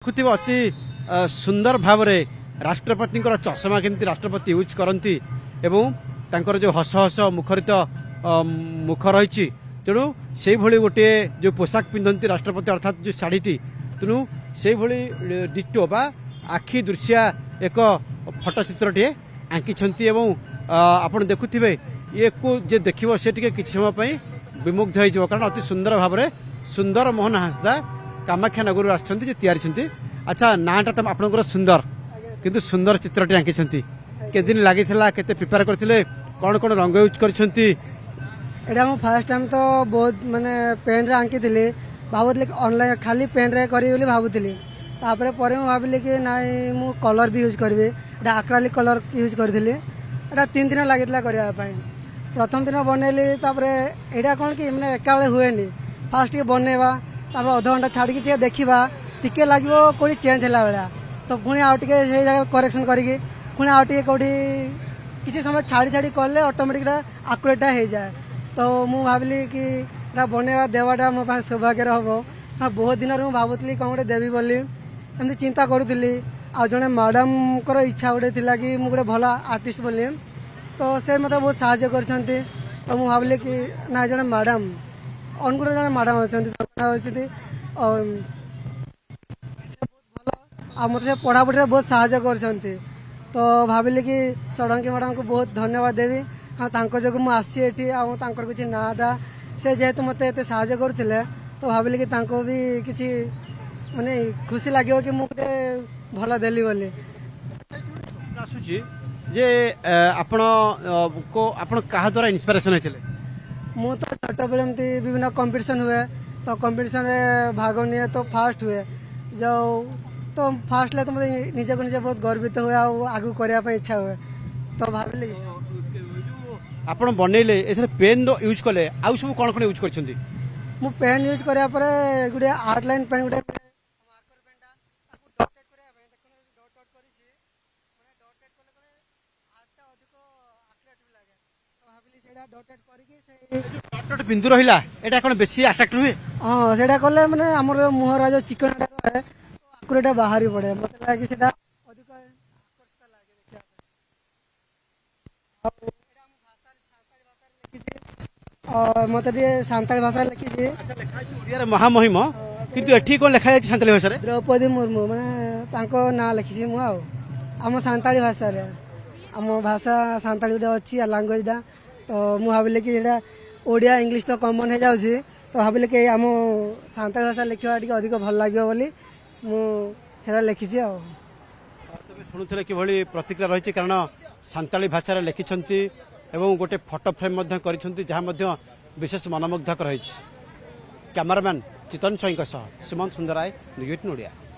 देखुथिबा अति सुंदर भाव में राष्ट्रपति चषमा केमती राष्ट्रपति यूज करती एवं तांकर जो हस हस मुखरित मुख रही तेणु से भली गोटे जो पोशाक पिंधती राष्ट्रपति अर्थात जो शाढ़ीटी तेणु से भली डिटो बा आखि दृश्या एक फटचित्रटे आंकी आपण देखुथिबे ये को जे देखिबो से टिके किछि समय पई विमुग्ध होई जबो कारण अति सुंदर भाव में सुंदर मोहन हांसदा कामाख्या नगर आछंती जे तयारी छंती। अच्छा नाटा तो आपनकर सुंदर किंतु सुंदर चित्रटे आंकी छंती के दिन लागिथिला केते प्रिपेयर करथिले कोन कोन रंग यूज करछंती? एटा हम फर्स्ट टाइम तो बहुत माने पेन रे आंकी थिले भाबुतले ऑनलाइन खाली पेन रे करी बोली भाबुतली तापरे परे हम भाबिले कि नाइ मु कलर भी यूज करबे एटा एक्रेलिक कलर यूज करथिले एटा 3 दिन लागितला करिया पई प्रथम दिन बनेली तापरे एटा कोन कि माने एकाले हुएनी फास्ट के बनेवा तापर आधा घंटा छाड़ी के देखा टिके लगे कौटी चेंज है बेला तो पुणी आउ टे से जगह करेक्शन करके पुणी आउ टे कौटी किसी समय छाड़ी छाड़ी कले ऑटोमेटिक आकुरेट हो जाए तो मु भाविली कि बनवा देवाटा मो पास सौभाग्य हम बहुत दिन मुझे भावुली कौन गोटे देवी बोली एमती चिंता करूली आ जड़े मैडम को इच्छा गोटे थी कि मुझे गोटे भल आर्टिस्ट बोली तो से मत बहुत साहय कर तो मुझे भाविली कि ना जड़े मैडम अनुकूल जन मैडम अच्छे मत से पढ़ापढ़ी बहुत साहय कर तो भाविली कि षडंगी मैडम को बहुत धन्यवाद देवी हाँ जो मुझे किसी नाटा से जेहेतु मत एत साहय करते तो भाविली कि भी किसी माने खुशी लगे कि मुझे भल देली बोली जे आपण को आपण कहा द्वारा इंस्पिरेशन होते मु तो छोट बेले एमती विभिन्न कंपटीशन हुए तो कंपटीशन रे भाग निए तो फास्ट हुए जो तो फास्ट ले तो मतलब निजे को निजे बहुत गर्वित हुए आगू करने इच्छा हुए तो भाविली आपण बनैले एथरे पेन यूज कले आउ सब कोन कोन यूज करछंती? मु पेन यूज करिया परे गुडे आर्ट लाइन पेन गुडे मार्कर पेनटा ताकू डॉटेड करिया पे देखो डॉट डॉट करिछि माने डॉटेड कले कले आर्टटा अधिक अट्रैक्टिव लागे तो भाविली सेडा डॉटेड करिके से डॉट डॉट बिंदु रहिला एटा कोन बेसी अट्रैक्टिव हुए? हां सेडा कले माने हमर मुहरा जो चिकनटा रहे तो आकुरेटा बाहरी पड़े मते लागे सेडा अधिक आकर्षित लागे देखिया एडा हम भाषा सान्ताली भाषा लिखिछि और मते सान्ताली भाषा लिखिछि। अच्छा लिखा छि ओडिया रे महामहिम किंतु एठी कोन लिखा छि सान्ताली भाषा रे? द्रौपदी मुर्मू माने तांको ना लिखिछि मु आ हम सान्ताली भाषा रे हम भाषा सान्ताली गुडा अछि लैंग्वेज दा तो मु भाबिले कि एडा ओडिया इंग्लिश तो कॉमन हे जाउछि तो भाबिले कि हम सान्ताली भाषा लिखवा टिके अधिक भल लागियो बोली मु हेरा लिखिछि आ तबे सुनुथले कि भली प्रतिक्रिया रहिछि कारण सान्ताली भाषा रे लिखिछंती एवं गोटे फोटो फ्रेम मध्य करिछंती जहा मध्य विशेष मनमुग्धक रहिछि। कैमरामैन चितन स्वाईं सुमन सुंदराय न्यूज 8 नोडिया।